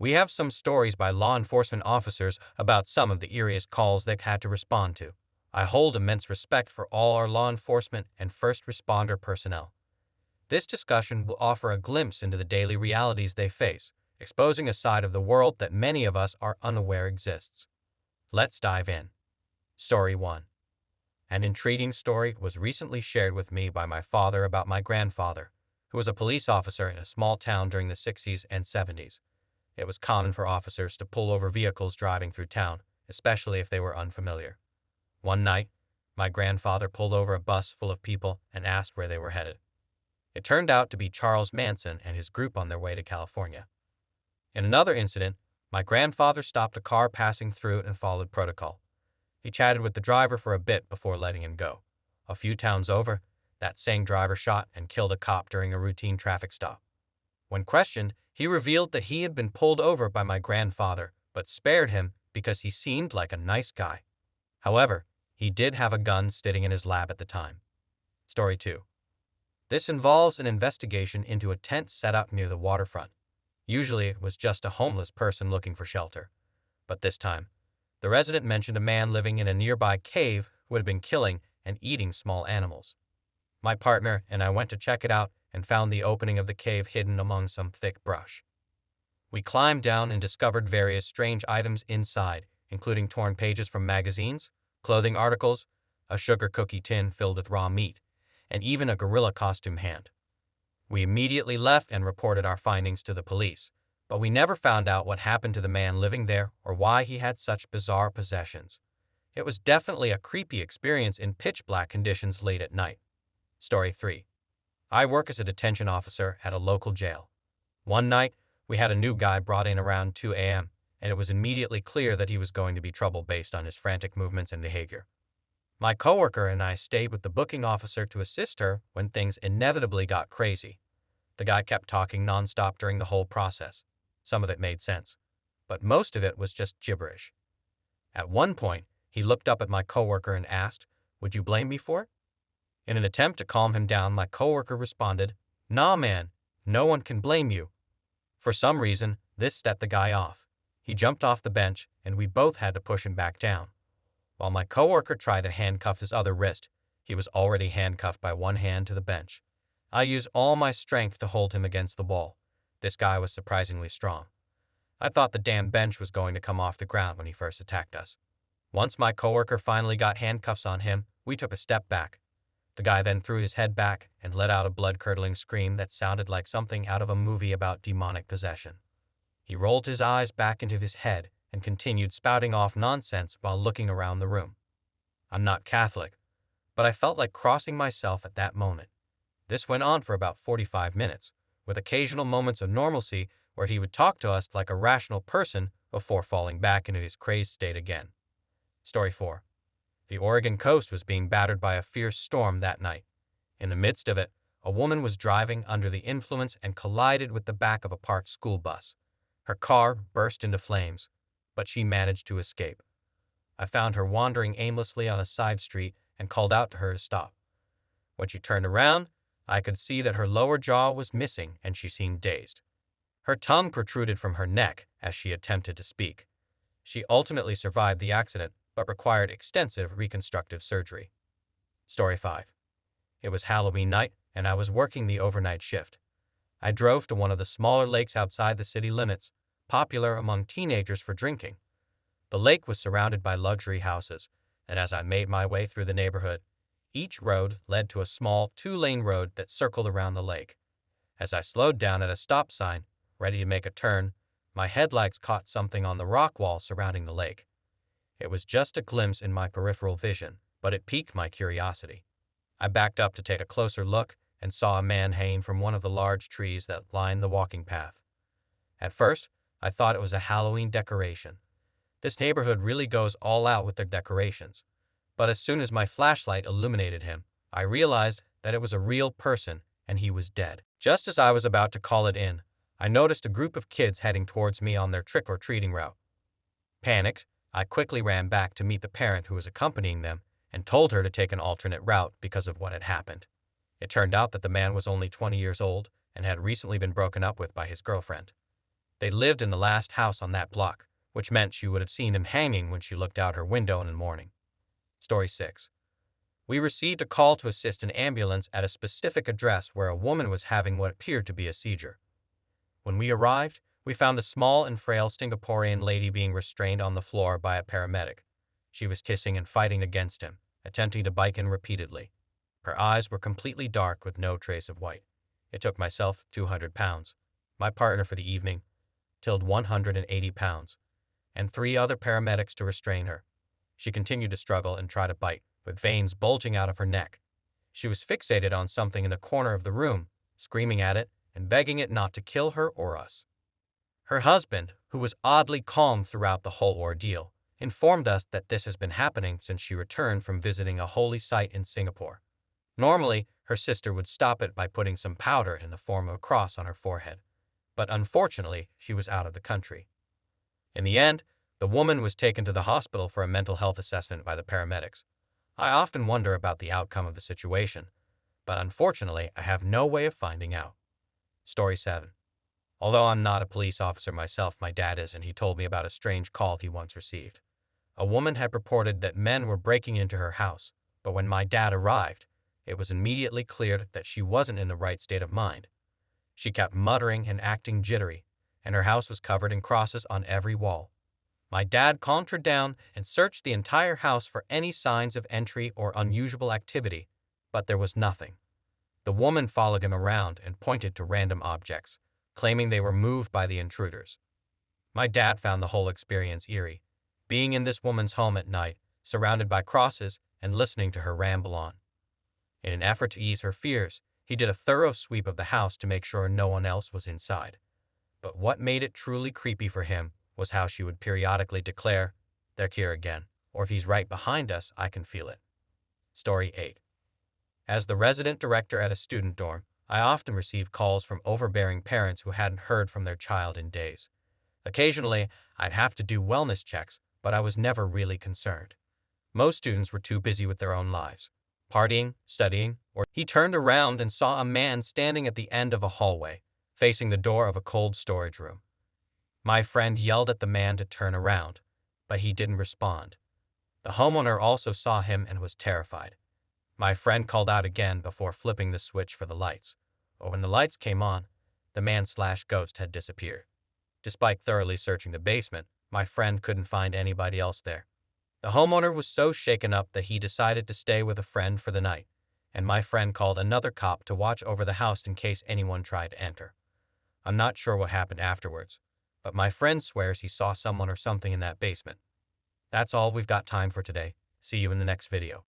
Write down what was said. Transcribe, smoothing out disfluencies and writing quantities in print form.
We have some stories by law enforcement officers about some of the eeriest calls they've had to respond to. I hold immense respect for all our law enforcement and first responder personnel. This discussion will offer a glimpse into the daily realities they face, exposing a side of the world that many of us are unaware exists. Let's dive in. Story 1. An intriguing story was recently shared with me by my father about my grandfather, who was a police officer in a small town during the 60s and 70s. It was common for officers to pull over vehicles driving through town, especially if they were unfamiliar. One night, my grandfather pulled over a bus full of people and asked where they were headed. It turned out to be Charles Manson and his group on their way to California. In another incident, my grandfather stopped a car passing through it and followed protocol. He chatted with the driver for a bit before letting him go. A few towns over, that same driver shot and killed a cop during a routine traffic stop. When questioned, he revealed that he had been pulled over by my grandfather, but spared him because he seemed like a nice guy. However, he did have a gun sitting in his lap at the time. Story 2. This involves an investigation into a tent set up near the waterfront. Usually it was just a homeless person looking for shelter. But this time, the resident mentioned a man living in a nearby cave who had been killing and eating small animals. My partner and I went to check it out and found the opening of the cave hidden among some thick brush. We climbed down and discovered various strange items inside, including torn pages from magazines, clothing articles, a sugar cookie tin filled with raw meat, and even a gorilla costume hand. We immediately left and reported our findings to the police, but we never found out what happened to the man living there or why he had such bizarre possessions. It was definitely a creepy experience in pitch-black conditions late at night. Story 3. I work as a detention officer at a local jail. One night, we had a new guy brought in around 2 a.m., and it was immediately clear that he was going to be trouble based on his frantic movements and behavior. My coworker and I stayed with the booking officer to assist her when things inevitably got crazy. The guy kept talking nonstop during the whole process. Some of it made sense, but most of it was just gibberish. At one point, he looked up at my coworker and asked, "Would you blame me for it?" In an attempt to calm him down, my coworker responded, "Nah, man, no one can blame you." For some reason, this set the guy off. He jumped off the bench, and we both had to push him back down. While my coworker tried to handcuff his other wrist, he was already handcuffed by one hand to the bench. I used all my strength to hold him against the wall. This guy was surprisingly strong. I thought the damn bench was going to come off the ground when he first attacked us. Once my coworker finally got handcuffs on him, we took a step back. The guy then threw his head back and let out a blood-curdling scream that sounded like something out of a movie about demonic possession. He rolled his eyes back into his head and continued spouting off nonsense while looking around the room. I'm not Catholic, but I felt like crossing myself at that moment. This went on for about 45 minutes, with occasional moments of normalcy where he would talk to us like a rational person before falling back into his crazed state again. Story 4. The Oregon coast was being battered by a fierce storm that night. In the midst of it, a woman was driving under the influence and collided with the back of a parked school bus. Her car burst into flames, but she managed to escape. I found her wandering aimlessly on a side street and called out to her to stop. When she turned around, I could see that her lower jaw was missing and she seemed dazed. Her tongue protruded from her neck as she attempted to speak. She ultimately survived the accident, but required extensive reconstructive surgery. Story 5. It was Halloween night, and I was working the overnight shift. I drove to one of the smaller lakes outside the city limits, popular among teenagers for drinking. The lake was surrounded by luxury houses, and as I made my way through the neighborhood, each road led to a small 2-lane road that circled around the lake. As I slowed down at a stop sign, ready to make a turn, my headlights caught something on the rock wall surrounding the lake. It was just a glimpse in my peripheral vision, but it piqued my curiosity. I backed up to take a closer look and saw a man hanging from one of the large trees that lined the walking path. At first, I thought it was a Halloween decoration. This neighborhood really goes all out with their decorations. But as soon as my flashlight illuminated him, I realized that it was a real person and he was dead. Just as I was about to call it in, I noticed a group of kids heading towards me on their trick-or-treating route. Panicked, I quickly ran back to meet the parent who was accompanying them and told her to take an alternate route because of what had happened. It turned out that the man was only 20 years old and had recently been broken up with by his girlfriend. They lived in the last house on that block, which meant she would have seen him hanging when she looked out her window in the morning. Story 6. We received a call to assist an ambulance at a specific address where a woman was having what appeared to be a seizure. When we arrived, we found a small and frail Singaporean lady being restrained on the floor by a paramedic. She was kissing and fighting against him, attempting to bite him repeatedly. Her eyes were completely dark with no trace of white. It took myself 200 pounds, my partner for the evening, tilled 180 pounds, and 3 other paramedics to restrain her. She continued to struggle and try to bite, with veins bulging out of her neck. She was fixated on something in the corner of the room, screaming at it and begging it not to kill her or us. Her husband, who was oddly calm throughout the whole ordeal, informed us that this has been happening since she returned from visiting a holy site in Singapore. Normally, her sister would stop it by putting some powder in the form of a cross on her forehead, but unfortunately, she was out of the country. In the end, the woman was taken to the hospital for a mental health assessment by the paramedics. I often wonder about the outcome of the situation, but unfortunately, I have no way of finding out. Story 7. Although I'm not a police officer myself, my dad is, and he told me about a strange call he once received. A woman had reported that men were breaking into her house, but when my dad arrived, it was immediately clear that she wasn't in the right state of mind. She kept muttering and acting jittery, and her house was covered in crosses on every wall. My dad calmed her down and searched the entire house for any signs of entry or unusual activity, but there was nothing. The woman followed him around and pointed to random objects, claiming they were moved by the intruders. My dad found the whole experience eerie, being in this woman's home at night, surrounded by crosses, and listening to her ramble on. In an effort to ease her fears, he did a thorough sweep of the house to make sure no one else was inside. But what made it truly creepy for him was how she would periodically declare, "They're here again," or if he's right behind us, I can feel it. Story 8. As the resident director at a student dorm, I often receive calls from overbearing parents who hadn't heard from their child in days. Occasionally, I'd have to do wellness checks, but I was never really concerned. Most students were too busy with their own lives, partying, studying, or he turned around and saw a man standing at the end of a hallway, facing the door of a cold storage room. My friend yelled at the man to turn around, but he didn't respond. The homeowner also saw him and was terrified. My friend called out again before flipping the switch for the lights. But when the lights came on, the man/ghost had disappeared. Despite thoroughly searching the basement, my friend couldn't find anybody else there. The homeowner was so shaken up that he decided to stay with a friend for the night, and my friend called another cop to watch over the house in case anyone tried to enter. I'm not sure what happened afterwards, but my friend swears he saw someone or something in that basement. That's all we've got time for today. See you in the next video.